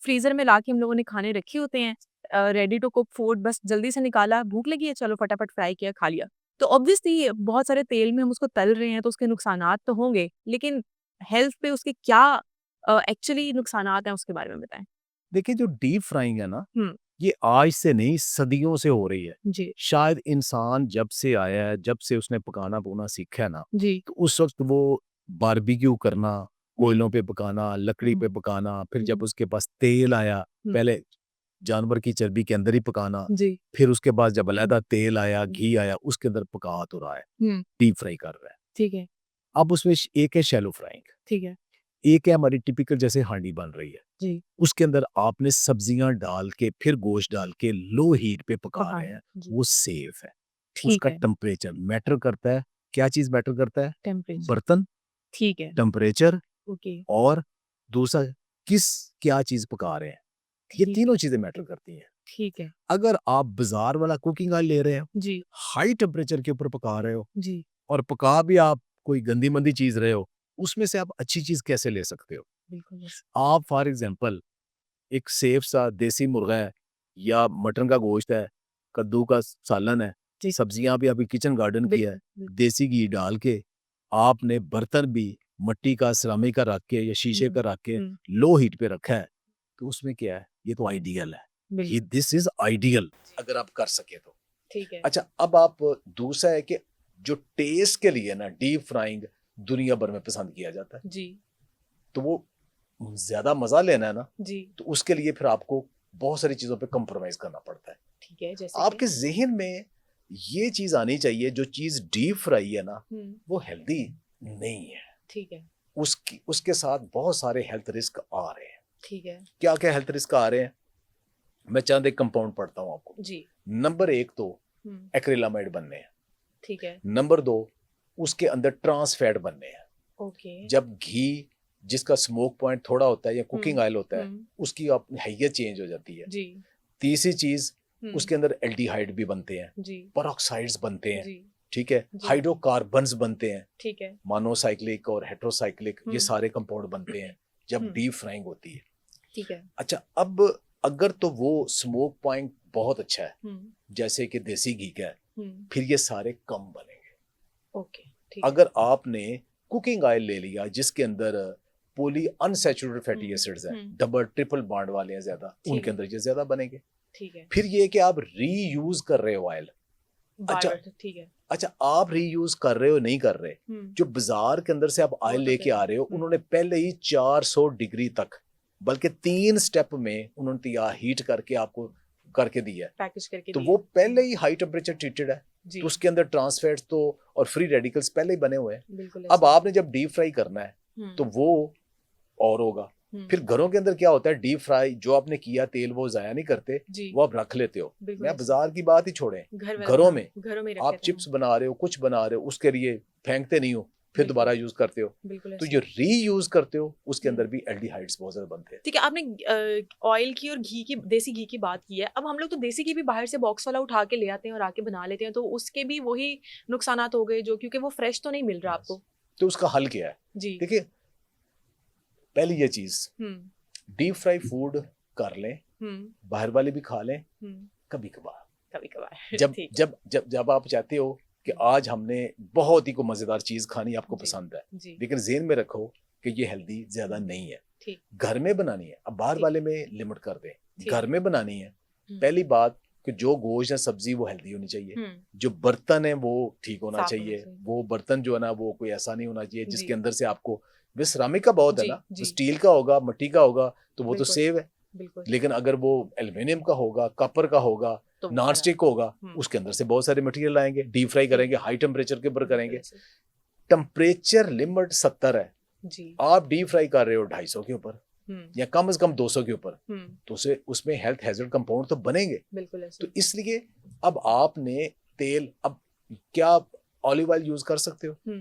Freezer में ला के हम लोगों ने खाने रखे होते हैं, रेडी टू कुक फूड, बस जल्दी से निकाला, भूख लगी है चलो फटाफट फ्राई किया, खा लिया। तो ऑब्वियसली बहुत सारे तेल में हम उसको तल रहे हैं तो उसके नुकसानात तो होंगे, लेकिन हेल्थ पे उसके क्या एक्चुअली नुकसानात हैं उसके बारे में बताएँ? देखिए जो डीप फ्राइंग है ना, हुँ, ये आज से नहीं सदियों से हो रही है। जी, शायद इंसान जब से आया है, जब से उसने पकाना-पुकाना सीखा है ना, जी, तो उस वक़्त वो बारबेक्यू करना, हुँ, कोयलों पे पकाना, लकड़ी हुँ, पे पकाना, फिर जब हुँ, उसके पास तेल आया, हुँ, पहले जानवर की चर्बी के अंदर ही पकाना, जी, फिर उसके बाद जब हुँ, अलहदा तेल आया, हुँ, घी आया, उसके अंदर पका तो रहा है, हुँ, डीप फ्राई कर रहा है। ठीक है, अब उसमें एक है शैलो फ्राइंग, ठीक है, एक है हमारी टिपिकल जैसे हांडी बन रही है। जी, उसके अंदर आपने सब्जियाँ डाल के, फिर गोश्त डाल के लो हीट पे पका रहे पकाना, हैं, जी, वो सेफ है। ठीक उसका है, टेम्परेचर मैटर करता है। क्या चीज़ मैटर करता है? टेम्परेचर, बर्तन, ठीक है, टेम्परेचर ओके, और दूसरा किस क्या चीज़ पका रहे हैं। ये ठीक तीनों है, चीज़ें मैटर करती हैं। ठीक है, अगर आप बाज़ार वाला कुकिंग ऑयल ले रहे हो, जी, हाई टेम्परेचर के ऊपर पका रहे हो जी, और पका भी आप कोई गंदी-मंदी चीज़ रहे हो, उसमें से आप अच्छी चीज़ कैसे ले सकते हो? बिल्कुल, बस, आप फॉर एग्ज़ाम्पल एक सेफ सा देसी मुर्गा है या मटन का गोश्त है, कद्दू का सालन है, जी, सब्जियाँ भी अभी किचन गार्डन की है, बिल्कुल, बिल्कुल, देसी घी डाल के आपने बर्तन भी मिट्टी का, सिरामिक का रख के या शीशे हुँ, का रख के हुँ, लो हीट पे रखा है, तो उसमें क्या है? ये तो आइडियल है। ये बिल्कुल, दिस इज़ आइडियल जी, अगर आप कर सकें तो। ठीक है, अच्छा, अब आप दूसरा है कि जो टेस्ट के लिए ना डीप फ्राइंग दुनिया भर में पसंद किया जाता है, जी, तो वो ज़्यादा मज़ा लेना है ना, जी, तो उसके लिए फिर आपको बहुत सारी चीज़ों पे कॉम्प्रोमाइज़ करना पड़ता है। ठीक है, जैसे कि? आपके ज़हन में ये चीज़ आनी चाहिए जो चीज़ डीप फ्राई है ना, हुँ, वो हेल्दी नहीं है। ठीक है, उसकी उसके साथ बहुत सारे हेल्थ रिस्क आ रहे हैं। ठीक है, क्या-क्या हेल्थ रिस्क आ रहे हैं? मैं चंद एक कंपाउंड पढ़ता हूँ आपको। जी, नंबर 1 तो हुँ, एक्रिलामाइड बनने हैं। ठीक है, नंबर 2 उसके अंदर ट्रांस फैट बनने हैं। ओके, जब घी जिसका स्मोक पॉइंट थोड़ा होता है या हुँ, कुकिंग ऑयल होता है, हुँ, उसकी हैयत चेंज हो जाती है। जी, तीसरी चीज़ हुँ, उसके अंदर एल्डिहाइड भी बनते हैं, जी, पेरोक्साइड्स बनते हैं, जी, ठीक है? जी, हाइड्रोकार्बन्स बनते हैं, ठीक है, मोनोसाइक्लिक और हेटेरोसाइक्लिक ये हुँ, सारे कंपाउंड बनते हैं जब हुँ, डीप फ्राइंग होती है। ठीक है, अच्छा, अब अगर तो वो स्मोक पॉइंट बहुत अच्छा है, हुँ, जैसे कि देसी घी का है, हुँ, फिर ये सारे कम बनेंगे। ओके, ठीक है, अगर आपने कुकिंग ऑयल ले लिया जिसके अंदर पॉली अनसैचुरेटेड फैटी हुँ, एसिड्स हैं, हुँ, डबल ट्रिपल बॉन्ड वाले हैं ज़्यादा, ठीक उनके है, अंदर ये ज़्यादा बनेंगे। ठीक है, फिर ये कि आप रीयूज़ कर रहे हो ऑयल। अच्छा, बार-बार ठीक है, अच्छा, आप रीयूज़ कर रहे हो, नहीं कर रहे। हुँ, जो बाज़ार के अंदर से आप ऑयल वो तो लेके फिर आ रहे हो, हुँ, उन्होंने पहले ही 400 डिग्री तक, बल्कि 3 स्टेप में उन्होंने तैयार हीट करके आपको करके दिया है। पैकेज करके तो दिया वो है, पहले ही हाई टेम्परेचर ट्रीटेड है, जी, तो उसके अंदर ट्रांस फैट्स तो और फ्री रेडिकल्स पहले ही बने हुए हैं। बिल्कुल अब ऐसे ही, आपने जब डीप फ्राई करना है, तो हुँ, वो और होगा। हुँ, फिर घरों के अंदर क्या होता है, डीप फ्राई जो आपने किया तेल वो ज़ाया नहीं करते, जी, वो आप रख लेते हो। बिल्कुल मैं ऐसे ही, बाज़ार की बात ही छोड़ें, घर वाला घरों हाँ, में घरों में ही रख आप लेते हैं हम, चिप्स बना रहे हो, कुछ बना रहे हो, उसके लिए फेंकते नहीं हो, फिर बिल्कुल, दोबारा यूज़ करते हो। बिल्कुल तो ऐसे जो ही, रीयूज़ करते हो, उसके हुँ। अंदर भी एल्डिहाइड्स बहुत ज़्यादा बनते हैं। ठीक है, आपने ऑयल की और घी की देसी घी की बात की है। अब हम लोग तो देसी घी भी बाहर से बॉक्स वाला उठा के ले आते हैं और आके बना लेते हैं, तो उसके भी वही नुकसानात हो गए जो क्योंकि वो फ्रेश तो नहीं मिल रहा यस। आपको। तो उसका हल क्या है? जी। देखिए, पहली ये चीज़, हुँ, डीप फ्राई फूड कर लें, हुँ, बाहर वाले भी खा लें, हुँ, कभी-कभार। कभी-कभार जब ठीक है। जब जब जब आप चाहते हो कि हुँ, आज हमने बहुत ही कोई मज़ेदार चीज़ खानी आपको जी, पसंद है, जी, लेकिन ज़हन में रखो कि ये हेल्दी ज़्यादा हुँ, नहीं है। ठीक, घर में बनानी है, अब बाहर ठीक, वाले में लिमिट कर दें। ठीक घर है। में बनानी है, हुँ, पहली बात कि जो गोश्त या सब्ज़ी वो हेल्दी होनी चाहिए। हुँ, जो बर्तन है वो ठीक होना साफ होना चाहिए। चाहिए। वो बर्तन जो है ना वो कोई ऐसा नहीं होना चाहिए जी, जिसके अंदर से आपको वे सिरामिक का बहुत है जी, ना, वो जी, स्टील का होगा, मिट्टी का होगा तो वो तो बिल्कुल, सेव है। बिल्कुल, लेकिन अगर वो एल्युमिनियम का होगा, कॉपर का होगा, तो वो नॉन खराब स्टिक होगा, हुँ, उसके अंदर से बहुत सारे मटेरियल आएँगे, डीप फ्राई ठीक करेंगे, है, हाई टेम्परेचर के ऊपर बिल्कुल करेंगे। ऐसे। टेम्परेचर लिमिट 70 है। जी, आप डीप फ्राई कर रहे हो 250 के ऊपर हुँ, या कम से कम 200 के ऊपर, हुँ, तो उसे उसमें हेल्थ हैज़र्ड कंपाउंड तो बनेंगे। बिल्कुल तो ऐसे। इसलिए अब आपने तेल, अब क्या आप ऑलिव ऑयल यूज़ कर सकते हो? हुँ,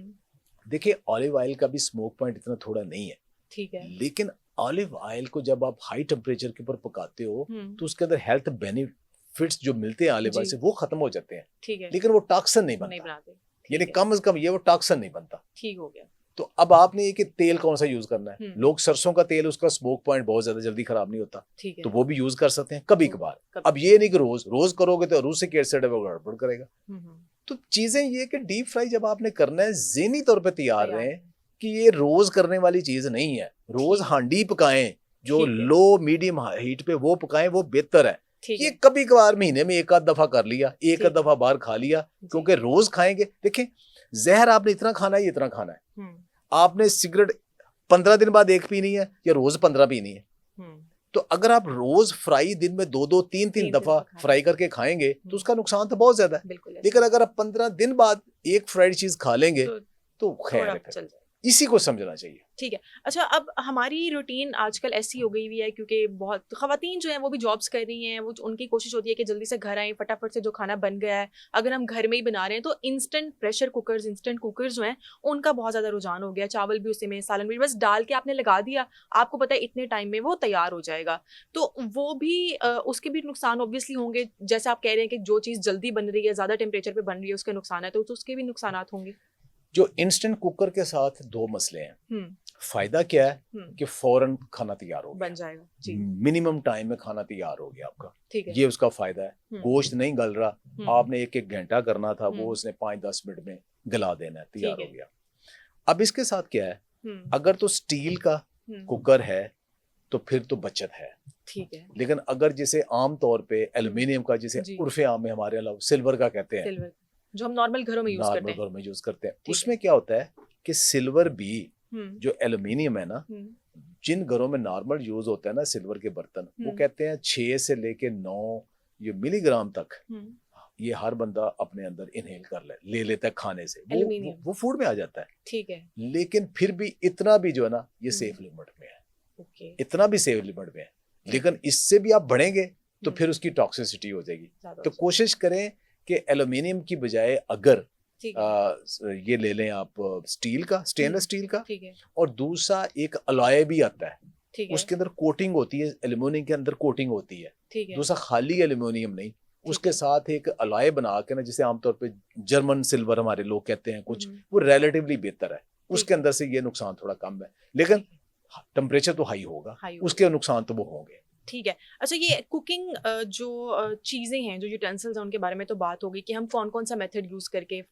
देखिए, ऑलिव ऑयल का भी स्मोक पॉइंट इतना थोड़ा नहीं है, ठीक है। लेकिन ऑलिव ऑयल को जब आप हाई टेम्परेचर के ऊपर पकाते हो, हुँ, तो उसके अंदर हेल्थ बेनिफिट्स जो मिलते हैं ऑलिव ऑयल जी, से वो खत्म हो जाते हैं, ठीक है, लेकिन वो टॉक्सिन नहीं नहीं बनता। बनाते। यानी ठीक है, कम से कम ये वो टॉक्सिन नहीं बनता। ठीक हो गया। तो अब आपने ये कि तेल कौन सा यूज करना है। हम्म। लोग सरसों का तेल, उसका स्मोक पॉइंट बहुत ज्यादा जल्दी खराब नहीं होता, ठीक है। तो वो भी यूज कर सकते हैं कभी कभार। कभी। अब ये नहीं कि रोज रोज करोगे तो रूस से एसिड है वो गड़बड़ करेगा। हम्म। तो चीजें ये कि डीप फ्राई जब आपने करना है ज़हनी तौर पे तैयार तैयार रहें है। कि ये रोज करने वाली चीज नहीं है। रोज ठीक है। हांडी पकाएं, जो ठीक है। लो मीडियम हीट पे वो पकाएं, वो बेहतर है। ठीक ये है। कभी कभार महीने में एक आध दफा कर लिया, एक ठीक आध है। दफा बाहर खा लिया, जी। क्योंकि रोज खाएंगे, देखें जहर आपने इतना खाना है, ये इतना खाना है। हम्म। आपने सिगरेट 15 दिन बाद एक पीनी है या रोज 15 पीनी है। हम्म। तो अगर आप रोज फ्राई दिन में 2-2 3-3 तीन दफा खा रहे फ्राई हैं। करके खाएंगे तो हम्म। उसका नुकसान तो बहुत ज्यादा है। बिल्कुल ऐसा लेकिन है। अगर आप 15 दिन बाद एक फ्राइड चीज खा लेंगे तो तो खैर थोड़ा है, फिर चल जाए। इसी को समझना चाहिए। ठीक है। अच्छा, अब हमारी रूटीन आजकल ऐसी हो गई हुई है, क्योंकि बहुत खवातीन जो हैं वो भी जॉब्स कर रही हैं, वो उनकी कोशिश होती है कि जल्दी से घर आएं, फटाफट से जो खाना बन गया है अगर हम घर में ही बना रहे हैं तो instant pressure cookers, instant cookers जो हैं उनका बहुत ज़्यादा रुझान हो गया। चावल भी उसी में, सालन भी बस डाल के आपने लगा दिया, आपको पता है इतने टाइम में वो तैयार हो जाएगा। तो वो भी उसके भी नुकसान ऑब्वियसली होंगे, जैसे आप कह रहे हैं कि जो चीज़ जल्दी बन रही है, ज़्यादा टेम्परेचर पे बन रही है, उसके नुकसान है, तो उसके भी नुकसान होंगे। जो इंस्टेंट कुकर के साथ दो मसले हैं। फायदा क्या है कि फौरन खाना तैयार हो गया, बन जाएगा जी। मिनिमम टाइम में खाना तैयार हो गया आपका, ठीक है। ये उसका फायदा है। गोश्त नहीं गल रहा, आपने एक एक घंटा करना था, वो उसने 5-10 मिनट में गला देना है, तैयार हो गया। अब इसके साथ क्या है, अगर तो स्टील का कुकर है तो फिर तो बचत है। ठीक है। लेकिन अगर जैसे आम तौर पे एल्युमिनियम का, जिसे उर्फे आम में हमारे अलावा सिल्वर का कहते हैं, सिल्वर जो हम नॉर्मल घरों में यूज करते हैं, नॉर्मल घर में यूज करते हैं, उसमें क्या होता है कि सिल्वर भी, जो एल्युमिनियम है ना, जिन घरों में नॉर्मल यूज होता है ना सिल्वर के बर्तन, वो कहते हैं 6 से लेके 9 ये मिलीग्राम तक ये हर बंदा अपने अंदर इनहेल कर ले लेता है खाने से, वो फूड में आ जाता है। ठीक है। लेकिन फिर भी इतना भी जो है ना, ये सेफ लिमिट में है, इतना भी सेफ लिमिट में है। लेकिन इससे भी आप बढ़ेंगे तो फिर उसकी टॉक्सिसिटी हो जाएगी। तो कोशिश करें कि एल्युमिनियम की बजाय अगर ये ले लें आप स्टील का, स्टेनलेस स्टील का, और दूसरा एक अलॉय भी आता है, उसके अंदर कोटिंग होती है, एल्युमिनियम के अंदर कोटिंग होती है, दूसरा खाली एल्युमिनियम नहीं, उसके साथ एक अलॉय बना के ना, जिसे आमतौर पे जर्मन सिल्वर हमारे लोग कहते हैं कुछ, वो रिलेटिवली बेहतर है, उसके अंदर से ये नुकसान थोड़ा कम है, लेकिन टेम्परेचर तो हाई होगा, उसके नुकसान तो वो होंगे। ठीक है। अच्छा, ये कुकिंग जो चीज़ें हैं, जो यूटेंसिल्स हैं, उनके बारे में तो बात हो गई कि हम कौन कौन सा मेथड यूज़ करके,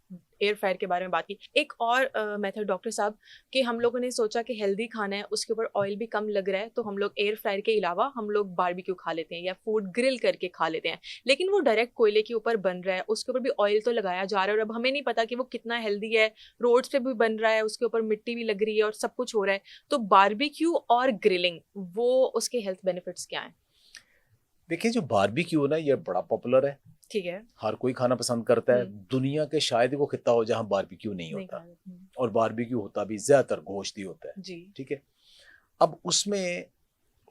एयर फ्रायर के बारे में बात की। एक और मेथड डॉक्टर साहब, कि हम लोगों ने सोचा कि हेल्दी खाना है, उसके ऊपर ऑयल भी कम लग रहा है, तो हम लोग एयर फ्रायर के अलावा हम लोग बारबेक्यू खा लेते हैं या फूड ग्रिल करके खा लेते हैं, लेकिन वो डायरेक्ट कोयले के ऊपर बन रहा है, उसके ऊपर भी ऑयल तो लगाया जा रहा है, और अब हमें नहीं पता कि वो कितना हेल्दी है। रोड्स पे भी बन रहा है, उसके ऊपर मिट्टी भी लग रही है और सब कुछ हो रहा है। तो बारबेक्यू और ग्रिलिंग, वो उसके हेल्थ बेनिफिट्स क्या हैं? देखिए, जो बारबेक्यू ना, ये बड़ा पॉपुलर है, ठीक है, हर कोई खाना पसंद करता है। दुनिया के शायद वो खिता हो जहां बारबेक्यू नहीं होता, और बारबेक्यू होता भी ज्यादातर गोश्त ही होता है जी। ठीक है। अब उसमें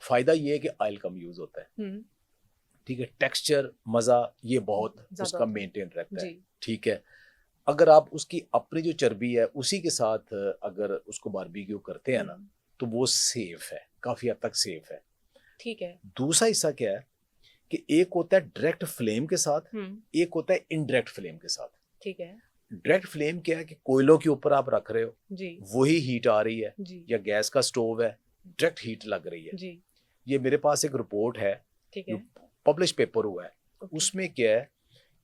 फायदा ये है कि ऑयल कम यूज होता है, ठीक है, टेक्सचर, मजा ये बहुत उसका मेंटेन रहता है, ठीक है। अगर आप उसकी अपनी जो चर्बी है उसी के साथ अगर उसको बारबेक्यू करते हैं ना, तो वो सेफ है, काफी हद तक सेफ है, ठीक है। दूसरा हिस्सा क्या है कि एक होता है डायरेक्ट फ्लेम के साथ, एक होता है इनडायरेक्ट फ्लेम के साथ, ठीक है। डायरेक्ट फ्लेम क्या है कि कोयलों के ऊपर आप रख रहे हो जी, वही हीट आ रही है जी, या गैस का स्टोव है, डायरेक्ट हीट लग रही है जी। ये मेरे पास एक रिपोर्ट है, ठीक है, पब्लिश पेपर हुआ है, उसमें क्या है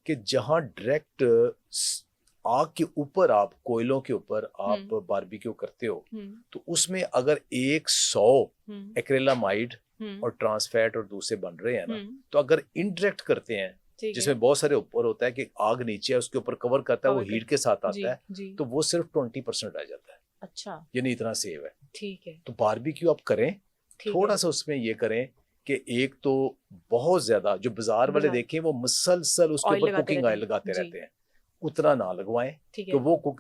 कि जहां डायरेक्ट आग के ऊपर, आप कोयलों के ऊपर आप बारबेक्यू करते हो, तो उसमें अगर 100 एक्रेलामाइड और ट्रांसफैट और दूसरे बन रहे हैं ना, तो अगर इनडायरेक्ट करते हैं, जिसमें बहुत सारे ऊपर होता है कि आग नीचे है, उसके ऊपर कवर करता है, वो हीट के साथ आता है, तो वो सिर्फ 20% रह जाता है। अच्छा, यानी इतना सेव है, ठीक है। तो बारबेक्यू आप करें, थोड़ा सा उसमें ये करें कि एक तो बहुत ज्यादा जो बाजार वाले देखें वो मुसलसल उसके ऊपर कुकिंग ऑयल लगाते रहते हैं, उतना ना लगवाएं, तो वो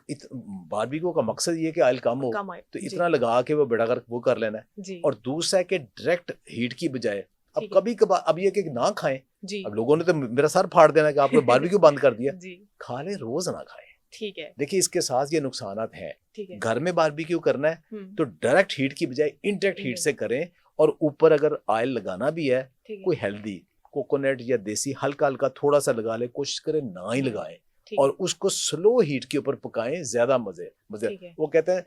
बारबेक्यू का मकसद ये कि ऑयल कम हो, तो इतना लगा के वो बेड़ा कर वो कर लेना है। और दूसरा है कि डायरेक्ट हीट की बजाय अब कभी कभार, अब ये कि ना खाएं, अब लोगों ने तो मेरा सर फाड़ देना कि आपने बारबेक्यू बंद कर दिया, खा ले, रोज ना खाएं, ठीक है। देखिए, इसके साथ ये नुकसानात हैं, घर में बारबेक्यू करना है तो डायरेक्ट हीट की बजाय इनडायरेक्ट हीट से करें, और ऊपर अगर ऑयल लगाना भी है, कोई हेल्दी कोकोनट या देसी हल्का हल्का थोड़ा सा लगा ले, कोशिश करें ना ही लगाएं, और उसको स्लो हीट के ऊपर पकाएं, ज्यादा मजे। वो कहते हैं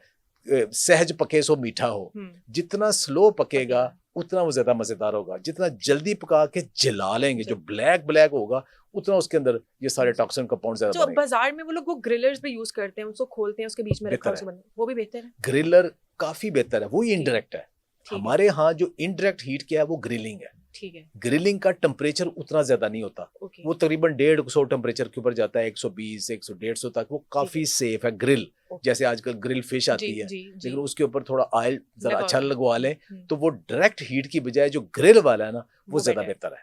सहज पके सो मीठा हो, जितना स्लो पकेगा उतना वो ज्यादा मजेदार होगा। जितना जल्दी पका के जला लेंगे, जो ब्लैक ब्लैक होगा, उतना उसके अंदर ये सारे टॉक्सिन कंपाउंड ज्यादा जो बाजार में वो लोग वो ग्रिलर्स भी यूज करते हैं, उसको खोलते हैं, उसके बीच में रखा है, वो भी बेहतर है। ग्रिलर काफी बेहतर है, वो ही इनडायरेक्ट है। हमारे यहाँ जो इनडायरेक्ट हीट क्या है वो ग्रिलिंग है। ठीक है। ग्रिलिंग का टेम्परेचर उतना ज्यादा नहीं होता, वो तकरीबन 150 टेम्परेचर के ऊपर जाता है, 120 150 तक, वो काफी सेफ है। ग्रिल जैसे आजकल ग्रिल फिश आती है, लेकिन उसके ऊपर थोड़ा ऑयल जरा अच्छा लगवा लें तो वो डायरेक्ट हीट की बजाय जो ग्रिल वाला है ना वो ज्यादा बेहतर है।